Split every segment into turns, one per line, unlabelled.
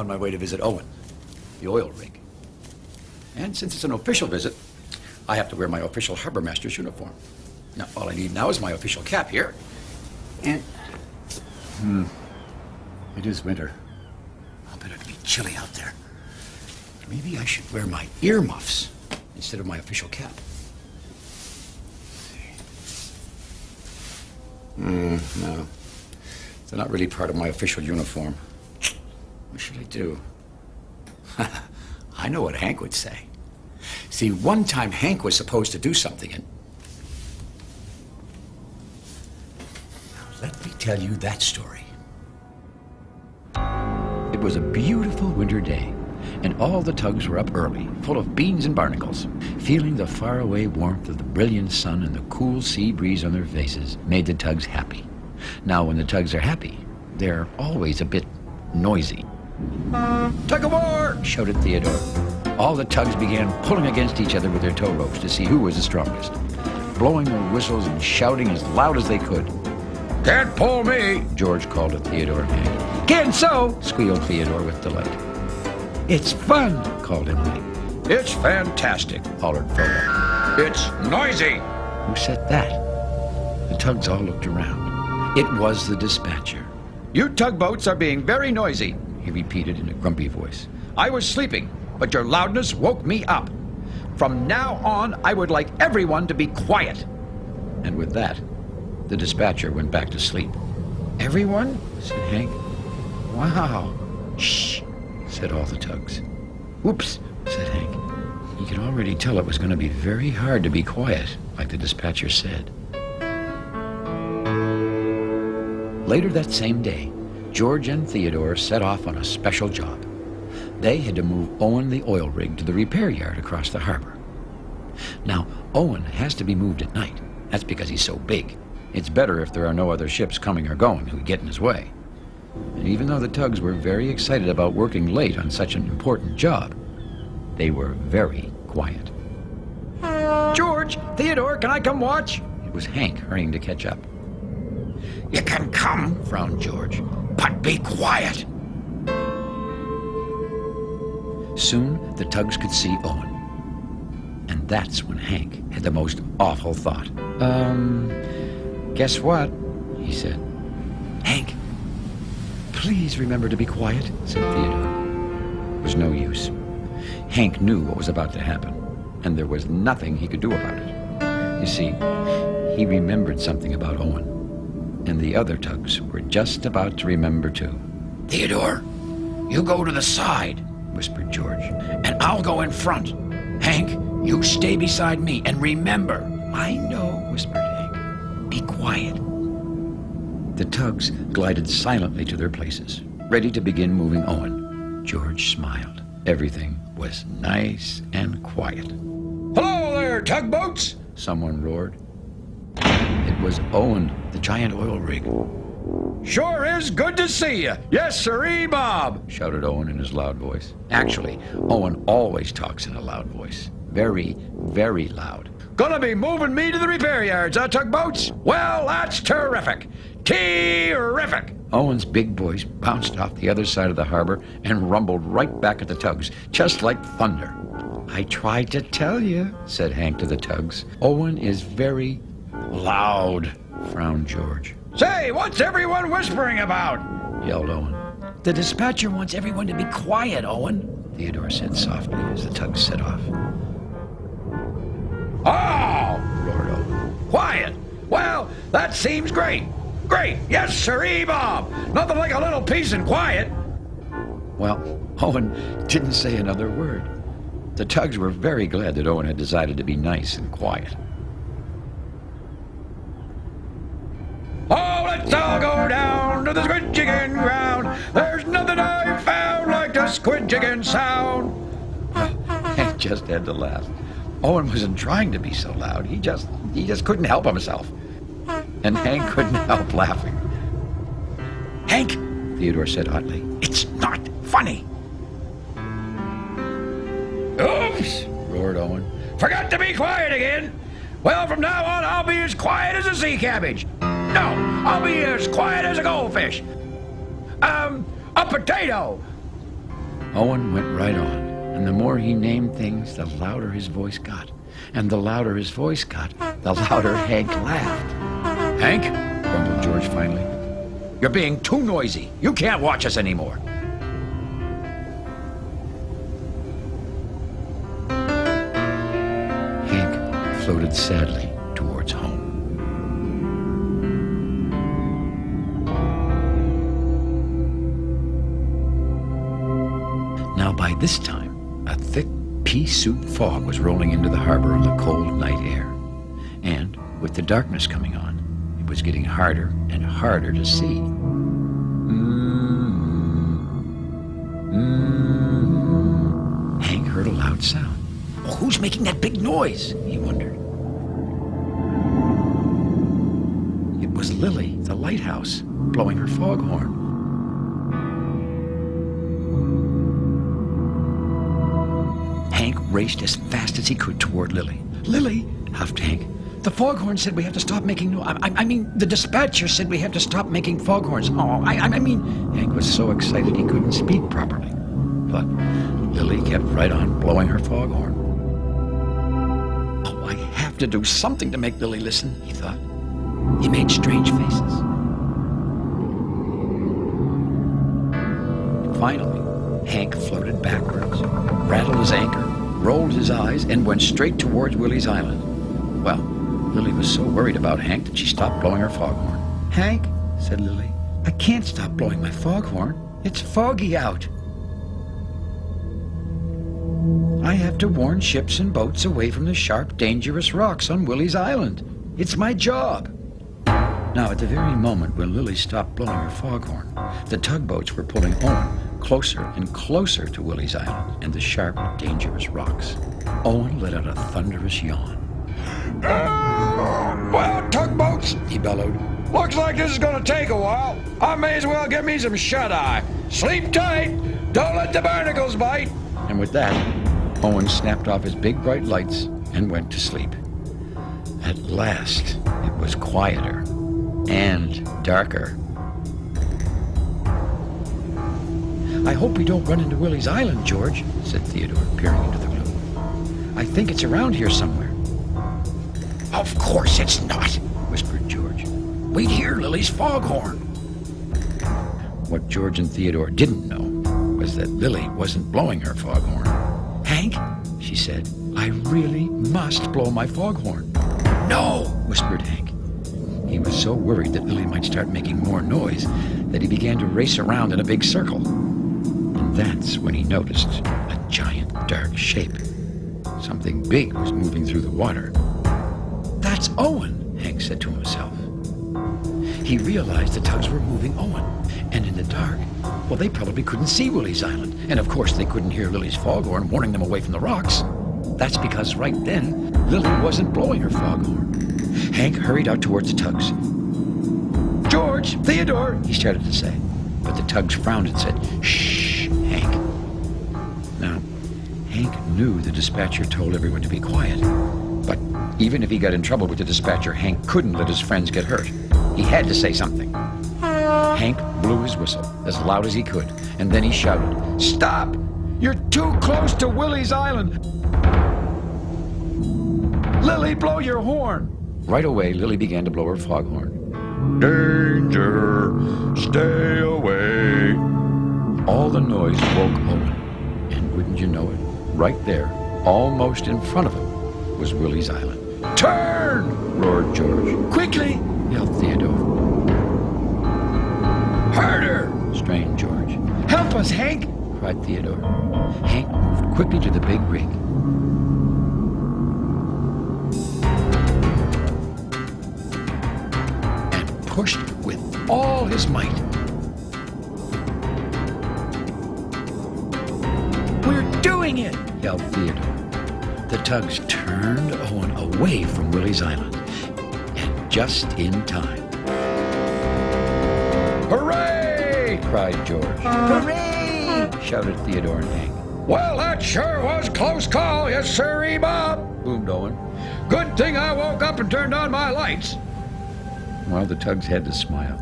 on my way to visit Owen, the oil rig. And since it's an official visit, I have to wear my official harbor master's uniform. Now, all I need now is my official cap here. And... it is winter. I'll bet it'll be chilly out there. Maybe I should wear my earmuffs instead of my official cap. No. They're not really part of my official uniform. What should I do? I know what Hank would say. See, one time Hank was supposed to do something and... Now, let me tell you that story. It was a beautiful winter day, and all the tugs were up early, full of beans and barnacles. Feeling the faraway warmth of the brilliant sun and the cool sea breeze on their faces made the tugs happy. Now, when the tugs are happy, they're always a bit noisy. "Tug of war!" shouted Theodore. All the tugs began pulling against each other with their tow ropes to see who was the strongest, blowing their whistles and shouting as loud as they could. "Can't pull me!" George called to Theodore and Hank. "Can't so!" squealed Theodore with delight. "It's fun!" called Emily. "It's fantastic!" hollered Frodo. "It's noisy!" Who said that? The tugs all looked around. It was the dispatcher. "You tugboats are being very noisy," he repeated in a grumpy voice. "I was sleeping, but your loudness woke me up. From now on, I would like everyone to be quiet." And with that, the dispatcher went back to sleep. "Everyone?" said Hank. "Wow." "Shh," said all the tugs. "Whoops," said Hank. He could already tell it was going to be very hard to be quiet, like the dispatcher said. Later that same day, George and Theodore set off on a special job. They had to move Owen the oil rig to the repair yard across the harbor. Now, Owen has to be moved at night. That's because he's so big. It's better if there are no other ships coming or going who get in his way. And even though the tugs were very excited about working late on such an important job, they were very quiet. "George, Theodore, can I come watch?" It was Hank hurrying to catch up. "You can come," frowned George, "but be quiet." Soon the tugs could see Owen. And that's when Hank had the most awful thought. Guess what?" he said. "Hank, please remember to be quiet," said Theodore. It was no use. Hank knew what was about to happen, and there was nothing he could do about it. You see, he remembered something about Owen, and the other tugs were just about to remember too. "Theodore, you go to the side," whispered George, "and I'll go in front. Hank, you stay beside me, and remember..." "I know," whispered Hank. "Be quiet." The tugs glided silently to their places, ready to begin moving Owen. George smiled. Everything was nice and quiet. "Hello there, tugboats!" someone roared. It was Owen, the giant oil rig. "Sure is good to see you. Yes, sirree, Bob," shouted Owen in his loud voice. Actually, Owen always talks in a loud voice. Very, very loud. "Gonna be moving me to the repair yards, huh, tugboats? Well, that's terrific. Terrific!" Owen's big voice bounced off the other side of the harbor and rumbled right back at the tugs, just like thunder. "I tried to tell you," said Hank to the tugs. "Owen is very loud," frowned George. "Say, what's everyone whispering about?" yelled Owen. "The dispatcher wants everyone to be quiet, Owen," Theodore said softly as the tugs set off. "Oh!" roared Owen. "Quiet? Well, that seems great. Great! Yes, sirree, Bob! Nothing like a little peace and quiet." Well, Owen didn't say another word. The tugs were very glad that Owen had decided to be nice and quiet. "Oh, let's all go down to the squid chicken ground. There's nothing I've found like the squid chicken sound." Hank just had to laugh. Owen wasn't trying to be so loud. He just couldn't help himself. And Hank couldn't help laughing. "Hank," Theodore said hotly, "it's not funny." "Oops," roared Owen. "Forgot to be quiet again. Well, from now on, I'll be as quiet as a sea cabbage. No, I'll be as quiet as a goldfish. A potato." Owen went right on, and the more he named things, the louder his voice got. And the louder his voice got, the louder Hank laughed. "Hank," grumbled George finally, "you're being too noisy. You can't watch us anymore." Hank floated sadly towards home. Now by this time, a thick pea-soup fog was rolling into the harbor on the cold night air. And with the darkness coming on, it was getting harder and harder to see. Hank heard a loud sound. "Well, who's making that big noise?" he wondered. It was Lily, the lighthouse, blowing her foghorn. Hank raced as fast as he could toward Lily. "Lily," huffed Hank, "the foghorn said we have to stop making the dispatcher said we have to stop making foghorns. Hank was so excited he couldn't speak properly. But Lily kept right on blowing her foghorn. "Oh, I have to do something to make Lily listen," he thought. He made strange faces. Finally, Hank floated backwards, rattled his anchor, rolled his eyes, and went straight towards Willie's Island. Well, Lily was so worried about Hank that she stopped blowing her foghorn. "Hank," said Lily, "I can't stop blowing my foghorn. It's foggy out. I have to warn ships and boats away from the sharp, dangerous rocks on Willie's Island. It's my job." Now, at the very moment when Lily stopped blowing her foghorn, the tugboats were pulling Owen closer and closer to Willie's Island and the sharp, dangerous rocks. Owen let out a thunderous yawn. "Well, tugboats," he bellowed, "looks like this is going to take a while. I may as well get me some shut-eye. Sleep tight. Don't let the barnacles bite." And with that, Owen snapped off his big bright lights and went to sleep. At last, it was quieter and darker. "I hope we don't run into Willie's Island, George," said Theodore, peering into the gloom. "I think it's around here somewhere." "Of course it's not," whispered George. "We'd hear Lily's foghorn." What George and Theodore didn't know was that Lily wasn't blowing her foghorn. "Hank," she said, "I really must blow my foghorn." "No," whispered Hank. He was so worried that Lily might start making more noise that he began to race around in a big circle. And that's when he noticed a giant dark shape. Something big was moving through the water. "That's Owen," Hank said to himself. He realized the tugs were moving Owen, and in the dark, well, they probably couldn't see Willie's Island, and of course they couldn't hear Lily's foghorn warning them away from the rocks. That's because right then, Lily wasn't blowing her foghorn. Hank hurried out towards the tugs. "George, Theodore," he started to say, but the tugs frowned and said, "Shh, Hank." Now, Hank knew the dispatcher told everyone to be quiet, but even if he got in trouble with the dispatcher, Hank couldn't let his friends get hurt. He had to say something. Hank blew his whistle as loud as he could, and then he shouted, "Stop! You're too close to Willie's Island! Lily, blow your horn!" Right away, Lily began to blow her foghorn. "Danger! Stay away!" All the noise woke Owen, and wouldn't you know it, right there, almost in front of him, was Willie's Island. "Turn!" roared George. "Quickly!" yelled Theodore. "Harder!" strained George. "Help us, Hank!" cried Theodore. Hank moved quickly to the big rig. And pushed with all his might. "We're doing it!" yelled Theodore. The tugs turned Owen away from Willie's Island, and just in time. "Hooray!" cried George. "Hooray!" shouted Theodore and Hank. "Well, that sure was a close call, yes sirree, Bob," boomed Owen. "Good thing I woke up and turned on my lights." Well, the tugs had to smile.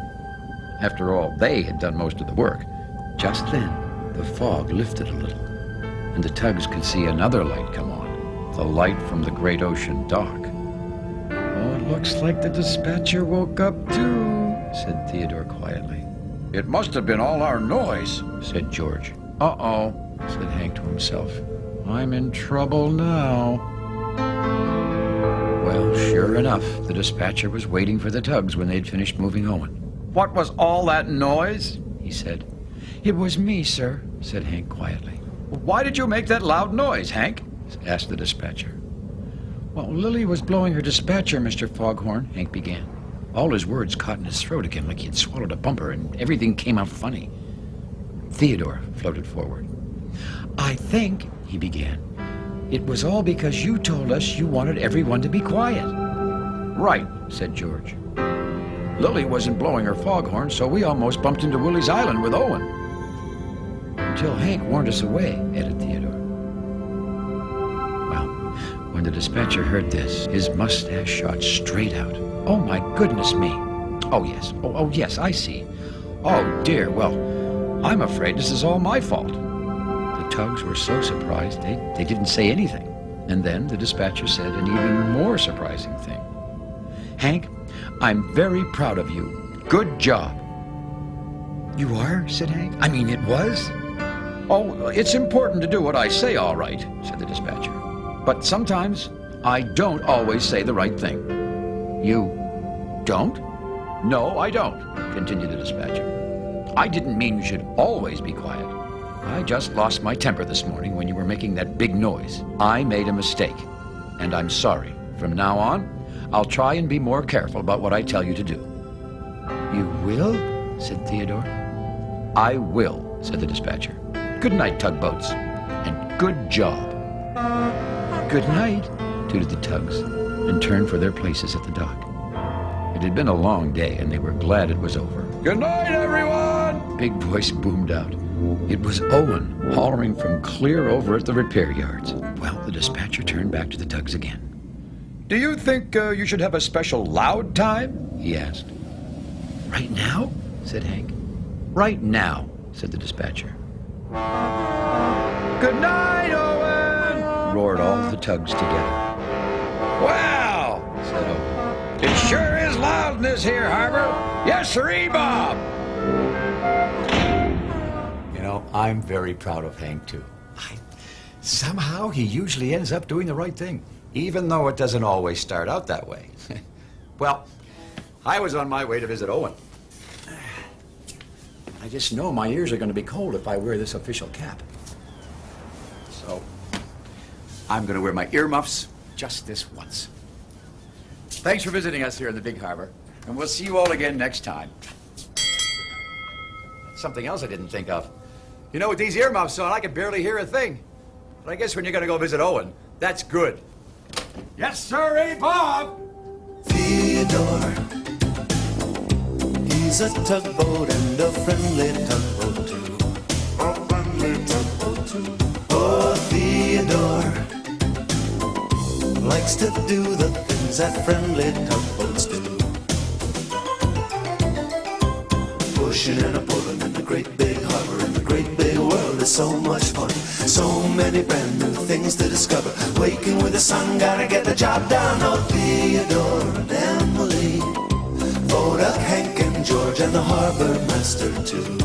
After all, they had done most of the work. Just then, The fog lifted a little, and the tugs could see another light come on, the light from the great ocean dock. "Oh, it looks like the dispatcher woke up too," said Theodore quietly. "It must have been all our noise," said George. "Uh-oh," said Hank to himself. "I'm in trouble now." Well, sure enough, the dispatcher was waiting for the tugs when they'd finished moving Owen. "What was all that noise?" he said. "It was me, sir," said Hank quietly. "Why did you make that loud noise, Hank?" asked the dispatcher. "Well, Lily was blowing her dispatcher, Mr. Foghorn," Hank began. All his words caught in his throat again like he had swallowed a bumper, and everything came out funny. Theodore floated forward. "I think," he began, "it was all because you told us you wanted everyone to be quiet." "Right," said George. "Lily wasn't blowing her foghorn, so we almost bumped into Willie's Island with Owen." "Until Hank warned us away," added Theodore. Well, when the dispatcher heard this, his mustache shot straight out. "Oh, my goodness me. Oh, yes. Oh, yes, I see. Oh, dear. Well, I'm afraid this is all my fault." The tugs were so surprised they didn't say anything. And then the dispatcher said an even more surprising thing. "Hank, I'm very proud of you. Good job." "You are?" said Hank. "I mean, it was?" "Oh, it's important to do what I say, all right," said the dispatcher. "But sometimes I don't always say the right thing." "You don't?" "No, I don't," continued the dispatcher. "I didn't mean you should always be quiet. I just lost my temper this morning when you were making that big noise. I made a mistake, and I'm sorry. From now on, I'll try and be more careful about what I tell you to do." "You will?" said Theodore. "I will," said the dispatcher. "Good night, tugboats, and good job." "Good night," tooted the tugs, and turned for their places at the dock. It had been a long day, and they were glad it was over. "Good night, everyone!" Big voice boomed out. It was Owen, hollering from clear over at the repair yards. Well, the dispatcher turned back to the tugs again. "Do you think you should have a special loud time?" he asked. "Right now?" said Hank. "Right now," said the dispatcher. "Good night, Owen!" roared all the tugs together. "Well," said Owen, "it sure is loud in this here harbor. Yes, sirree, Bob." You know, I'm very proud of Hank, too. Somehow he usually ends up doing the right thing, even though it doesn't always start out that way. Well, I was on my way to visit Owen. I just know my ears are going to be cold if I wear this official cap. So, I'm going to wear my earmuffs just this once. Thanks for visiting us here in the Big Harbor, and we'll see you all again next time. Something else I didn't think of. You know, with these earmuffs on, I can barely hear a thing. But I guess when you're going to go visit Owen, that's good. Yes, sir, Bob!
Theodore, he's a tugboat and a friendly tugboat too. A friendly tugboat too. Oh, Theodore likes to do the things that friendly tugboats do. Pushing and a pulling in the great big harbor, in the great big world is so much fun. So many brand new things to discover. Waking with the sun, gotta get the job done. Oh, Theodore and Emily, Bodak, Hank and George, and the harbor master too.